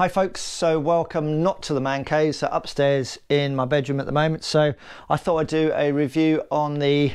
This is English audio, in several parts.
Hi folks, so welcome not to the man cave, so upstairs in my bedroom at the moment. So I thought I'd do a review on the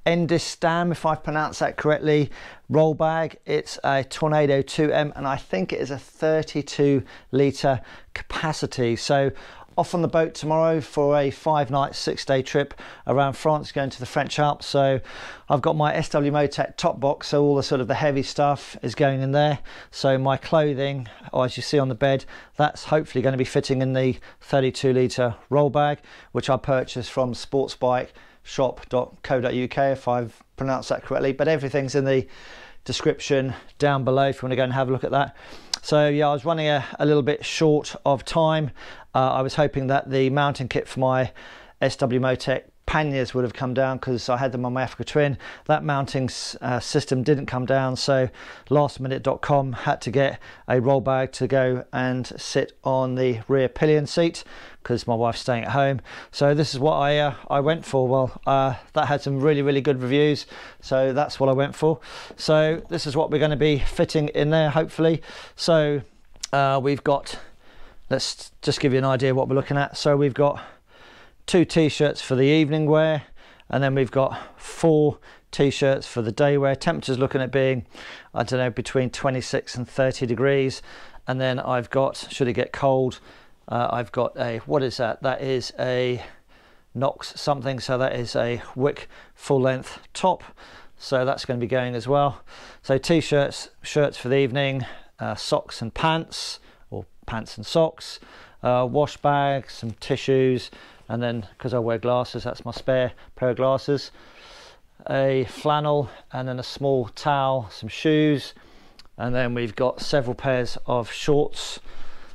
Enduristan, if I've pronounced that correctly, roll bag. It's a Tornado 2M and I think it is a 32 litre capacity. So off on the boat tomorrow for a 5-night 6-day trip around France, going to the French Alps. So I've got my SW Motech top box, so all the sort of the heavy stuff is going in there. So my clothing, or as you see on the bed, that's hopefully going to be fitting in the 32 litre roll bag, which I purchased from sportsbikeshop.co.uk, if I've pronounced that correctly, but everything's in the description down below if you want to go and have a look at that. So yeah, I was running a little bit short of time. I was hoping that the mounting kit for my SW Motech panniers would have come down because I had them on my Africa Twin. That mounting system didn't come down, so lastminute.com had to get a roll bag to go and sit on the rear pillion seat because my wife's staying at home. So this is what I went for. Well, that had some really good reviews, so that's what I went for. So this is what we're going to be fitting in there, hopefully. So we've got, let's just give you an idea what we're looking at. So we've got 2 t-shirts for the evening wear, and then we've got 4 t-shirts for the day wear. Temperature's looking at being, I don't know, between 26 and 30 degrees. And then I've got, should it get cold, I've got a, what is that? That is a Knox something, so that is a Wick full length top. So that's going to be going as well. So t-shirts, shirts for the evening, socks and pants, or pants and socks, wash bag, some tissues, and then because I wear glasses, that's my spare pair of glasses, a flannel, and then a small towel, some shoes, and then we've got several pairs of shorts.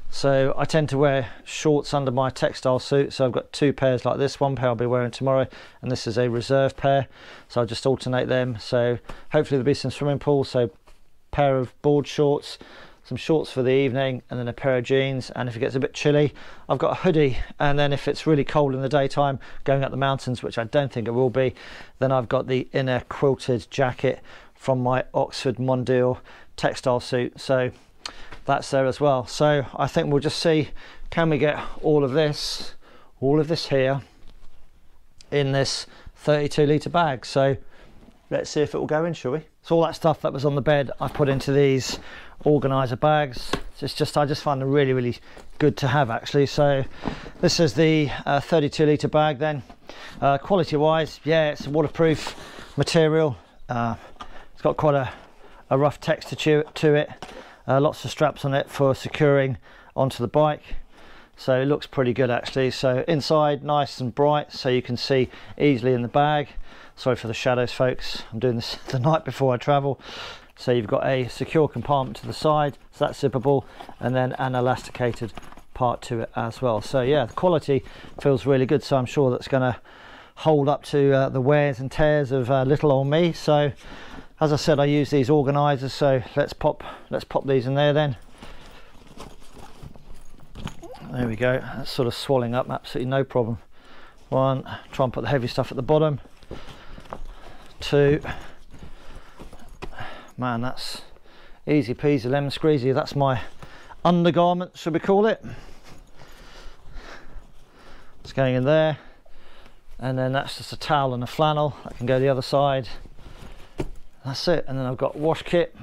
So I tend to wear shorts under my textile suit, so I've got 2 pairs like this. One pair I'll be wearing tomorrow, and this is a reserve pair, so I'll just alternate them. So hopefully there'll be some swimming pools, so pair of board shorts, some shorts for the evening, and then a pair of jeans. And if it gets a bit chilly, I've got a hoodie. And then if it's really cold in the daytime going up the mountains, which I don't think it will be, then I've got the inner quilted jacket from my Oxford Mondial textile suit, so that's there as well. So I think we'll just see, can we get all of this here in this 32 litre bag. So let's see if it will go in, shall we? So all that stuff that was on the bed I put into these organizer bags. I just find them really good to have, actually. So this is the 32 litre bag then. Quality wise, yeah, it's a waterproof material. It's got quite a rough texture to it. Lots of straps on it for securing onto the bike, so it looks pretty good actually. So inside nice and bright, so you can see easily in the bag. Sorry for the shadows folks, I'm doing this the night before I travel. So you've got a secure compartment to the side, so that's zippable, and then an elasticated part to it as well. So yeah, the quality feels really good, so I'm sure that's going to hold up to the wears and tears of little old me. So as I said, I use these organisers, so let's pop these in there then. There we go, that's sort of swelling up, absolutely no problem. 1, try and put the heavy stuff at the bottom. 2, man, that's easy peasy lemon squeezy. That's my undergarment, should we call it. It's going in there, and then that's just a towel and a flannel that can go the other side. That's it. And then I've got wash kit,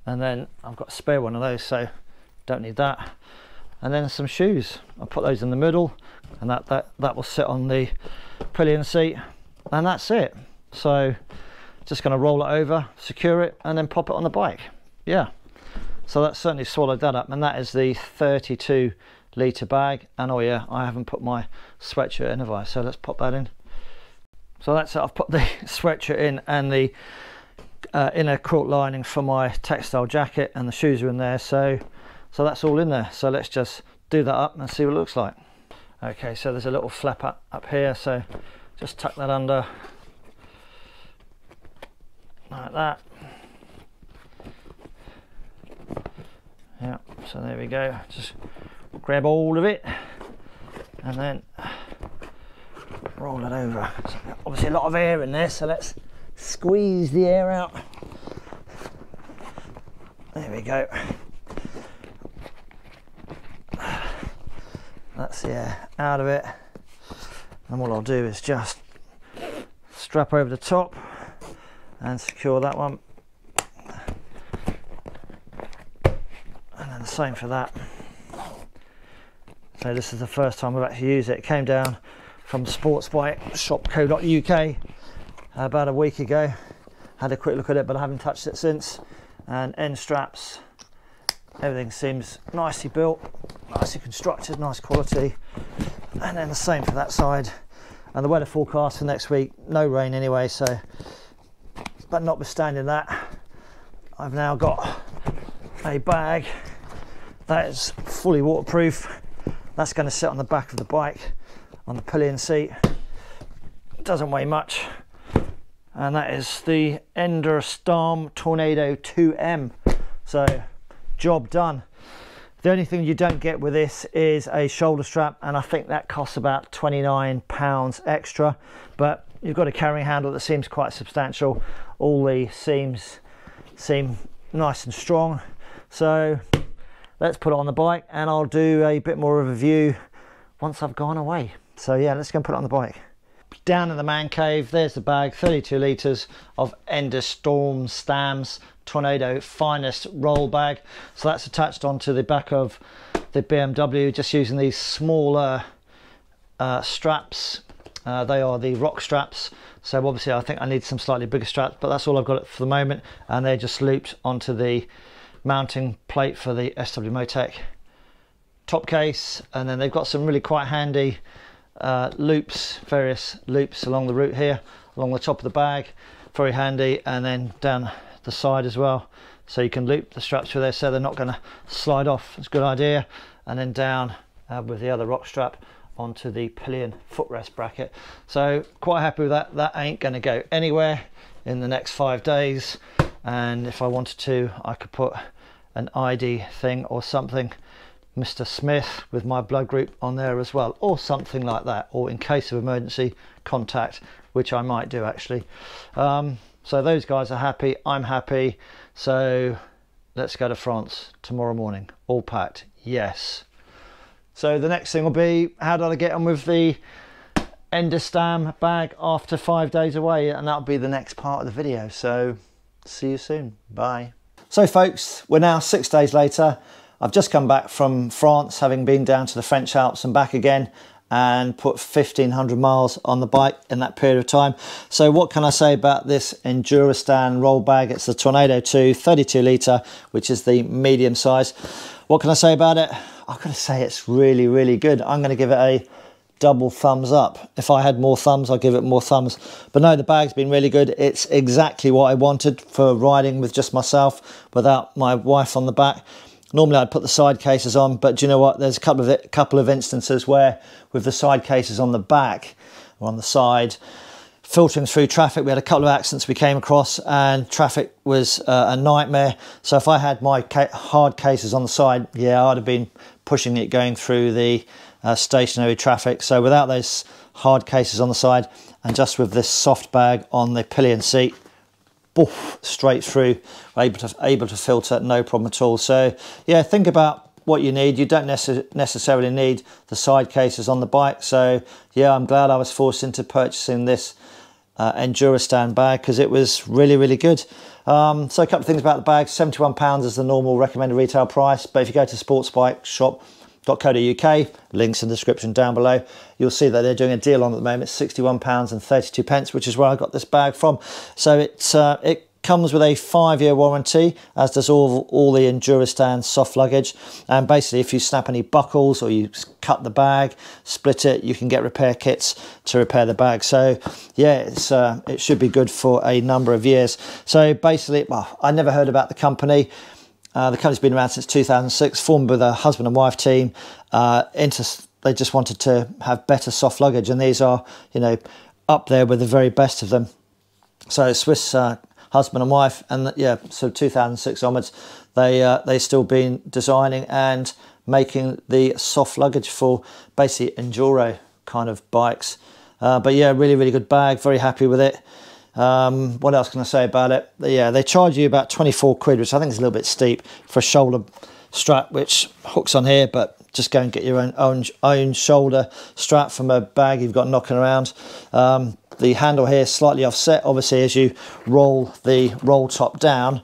and then I've got a spare one of those, so don't need that. And then some shoes, I'll put those in the middle, and that will sit on the pillion seat, and that's it. So just going to roll it over, secure it, and then pop it on the bike. Yeah, so that certainly swallowed that up. And that is the 32 litre bag. And oh yeah, I haven't put my sweatshirt in, have I? So let's pop that in. So that's it, I've put the sweatshirt in and the inner quilt lining for my textile jacket, and the shoes are in there, so that's all in there. So let's just do that up and see what it looks like. Okay, so there's a little flap up here, so just tuck that under like that. Yeah, so there we go, just grab hold of it and then roll it over. So obviously a lot of air in there, so let's squeeze the air out. There we you go. That's the air out of it. And what I'll do is just strap over the top and secure that one. And then the same for that. So this is the first time I've actually used it. It came down from sportsbikeshop.co.uk about a week ago. Had a quick look at it, but I haven't touched it since. And end straps, everything seems nicely built, nicely constructed, nice quality. And then the same for that side. And the weather forecast for next week, no rain anyway, so, but notwithstanding that, I've now got a bag that is fully waterproof. That's going to sit on the back of the bike on the pillion seat. It doesn't weigh much, and that is the Enduristan TORNADO 2M. So job done. The only thing you don't get with this is a shoulder strap, and I think that costs about £29 extra, but you've got a carrying handle that seems quite substantial. All the seams seem nice and strong, so let's put it on the bike and I'll do a bit more of a view once I've gone away. So yeah, let's go and put it on the bike. Down in the man cave, there's the bag, 32 litres of Enduristan TORNADO finest roll bag. So that's attached onto the back of the BMW, just using these smaller straps. They are the rock straps. So obviously I think I need some slightly bigger straps, but that's all I've got for the moment. And they're just looped onto the mounting plate for the SW Motech top case. And then they've got some really quite handy loops, various loops along the route here, along the top of the bag, very handy, and then down the side as well, so you can loop the straps through there so they're not going to slide off. It's a good idea. And then down with the other rock strap onto the pillion footrest bracket. So quite happy with that. That ain't going to go anywhere in the next 5 days, and if I wanted to, I could put an ID thing or something, Mr. Smith with my blood group on there as well, or something like that, or in case of emergency contact, which I might do actually. So those guys are happy, I'm happy. So let's go to France tomorrow morning, all packed. Yes. So the next thing will be, how did I get on with the Enduristan bag after 5 days away, and that'll be the next part of the video. So see you soon, bye. So folks, we're now 6 days later. I've just come back from France, having been down to the French Alps and back again, and put 1,500 miles on the bike in that period of time. So what can I say about this Enduristan roll bag? It's the Tornado 2 32 litre, which is the medium size. What can I say about it? I've got to say it's really, really good. I'm going to give it a double thumbs up. If I had more thumbs, I'd give it more thumbs. But no, the bag's been really good. It's exactly what I wanted for riding with just myself without my wife on the back. Normally I'd put the side cases on, but do you know what? There's a couple of instances where with the side cases on the back or on the side, filtering through traffic, we had a couple of accidents we came across, and traffic was a nightmare. So if I had my hard cases on the side, yeah, I'd have been pushing it going through the stationary traffic. So without those hard cases on the side, and just with this soft bag on the pillion seat, boof, straight through, able to filter, no problem at all. So yeah, think about what you need. You don't necessarily need the side cases on the bike. So yeah, I'm glad I was forced into purchasing this Enduristan bag, because it was really, really good. So a couple of things about the bag. £71 is the normal recommended retail price, but if you go to sportsbikeshop.co.uk, links in the description down below, you'll see that they're doing a deal on at the moment. It's £61.32, which is where I got this bag from. So it comes with a 5-year warranty, as does all the Enduristan soft luggage. And basically, if you snap any buckles or you cut the bag, split it, you can get repair kits to repair the bag. So yeah, it should be good for a number of years. So basically, well, I never heard about the company. The company's been around since 2006, formed with a husband and wife team. They just wanted to have better soft luggage, and these are, you know, up there with the very best of them. So Swiss husband and wife, and yeah, so 2006 onwards, they still been designing and making the soft luggage for basically enduro kind of bikes. But yeah, really, really good bag. Very happy with it. What else can I say about it? Yeah, they charge you about 24 quid, which I think is a little bit steep for a shoulder strap, which hooks on here, but just go and get your own shoulder strap from a bag you've got knocking around. The handle here is slightly offset. Obviously, as you roll the roll top down,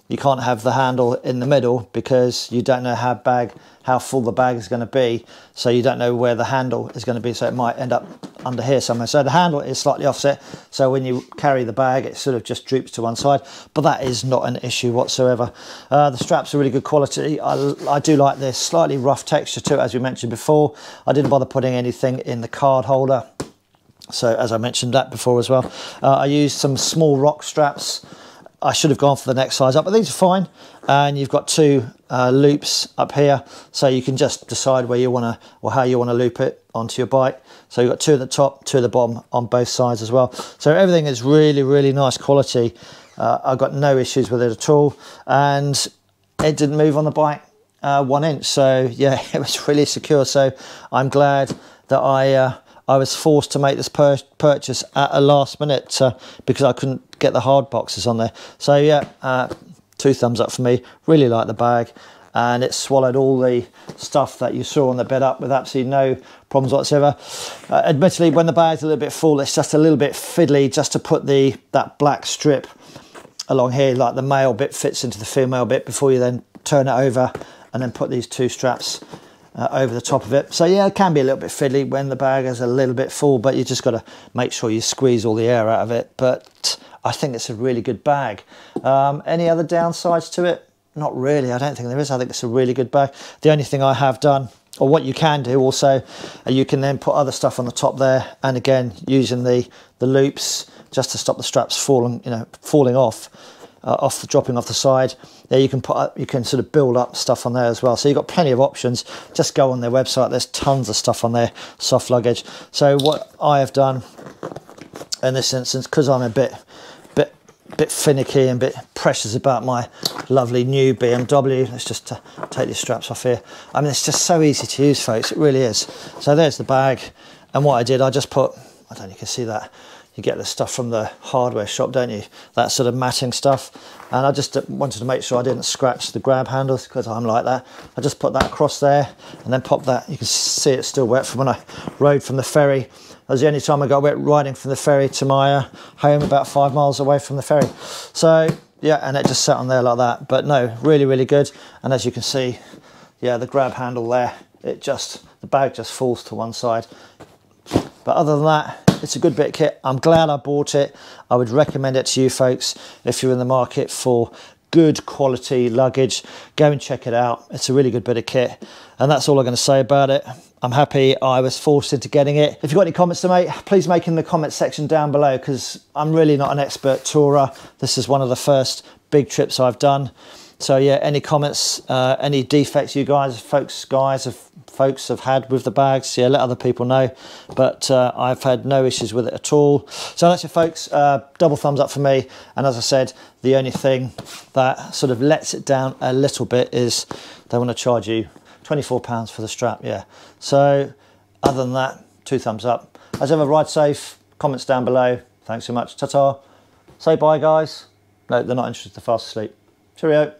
you can't have the handle in the middle because you don't know how full the bag is going to be. So you don't know where the handle is going to be. So it might end up under here somewhere. So the handle is slightly offset. So when you carry the bag, it sort of just droops to one side. But that is not an issue whatsoever. The straps are really good quality. I do like this slightly rough texture to it, as we mentioned before. I didn't bother putting anything in the card holder. So as I mentioned that before as well. I used some small rock straps. I should have gone for the next size up, but these are fine. And you've got two loops up here, so you can just decide where you want to, or how you want to loop it onto your bike. So you've got two at the top, two at the bottom on both sides as well. So everything is really, really nice quality. I've got no issues with it at all. And it didn't move on the bike 1 inch. So yeah, it was really secure. So I'm glad that I was forced to make this purchase at a last minute because I couldn't get the hard boxes on there. So yeah, 2 thumbs up for me. Really like the bag, and it swallowed all the stuff that you saw on the bed up with absolutely no problems whatsoever. Admittedly, when the bag's a little bit full, it's just a little bit fiddly just to put that black strip along here, like the male bit fits into the female bit, before you then turn it over and then put these 2 straps over the top of it. So yeah, it can be a little bit fiddly when the bag is a little bit full, but you just got to make sure you squeeze all the air out of it. But I think it's a really good bag. Any other downsides to it? Not really, I don't think there is. I think it's a really good bag. The only thing I have done, or what you can do also, you can then put other stuff on the top there, and again using the loops just to stop the straps falling off. Dropping off the side. There you can sort of build up stuff on there as well. So you've got plenty of options. Just go on their website. There's tons of stuff on there, soft luggage. So what I have done in this instance, because I'm a bit finicky and a bit precious about my lovely new BMW. Let's just take these straps off here. I mean, it's just so easy to use, folks. It really is. So there's the bag. And what I did, I just put, I don't know if you can see that. You get the stuff from the hardware shop, don't you? That sort of matting stuff. And I just wanted to make sure I didn't scratch the grab handles, because I'm like that. I just put that across there and then pop that. You can see it's still wet from when I rode from the ferry. That was the only time I got wet riding from the ferry to my home, about 5 miles away from the ferry. So yeah, and it just sat on there like that. But no, really, really good. And as you can see, yeah, the grab handle there, the bag just falls to one side. But other than that, it's a good bit of kit. I'm glad I bought it. I would recommend it to you folks if you're in the market for good quality luggage. Go and check it out. It's a really good bit of kit. And that's all I'm going to say about it. I'm happy I was forced into getting it. If you've got any comments to make, please make in the comments section down below, because I'm really not an expert tourer. This is one of the first big trips I've done. So yeah, any comments, any defects you folks have had with the bags, yeah, let other people know. But I've had no issues with it at all. So that's it, folks. Double thumbs up for me. And as I said, the only thing that sort of lets it down a little bit is they want to charge you £24 for the strap. Yeah. So other than that, 2 thumbs up. As ever, ride safe. Comments down below. Thanks so much. Ta-ta. Say bye, guys. No, they're not interested. They're fast asleep. Cheerio.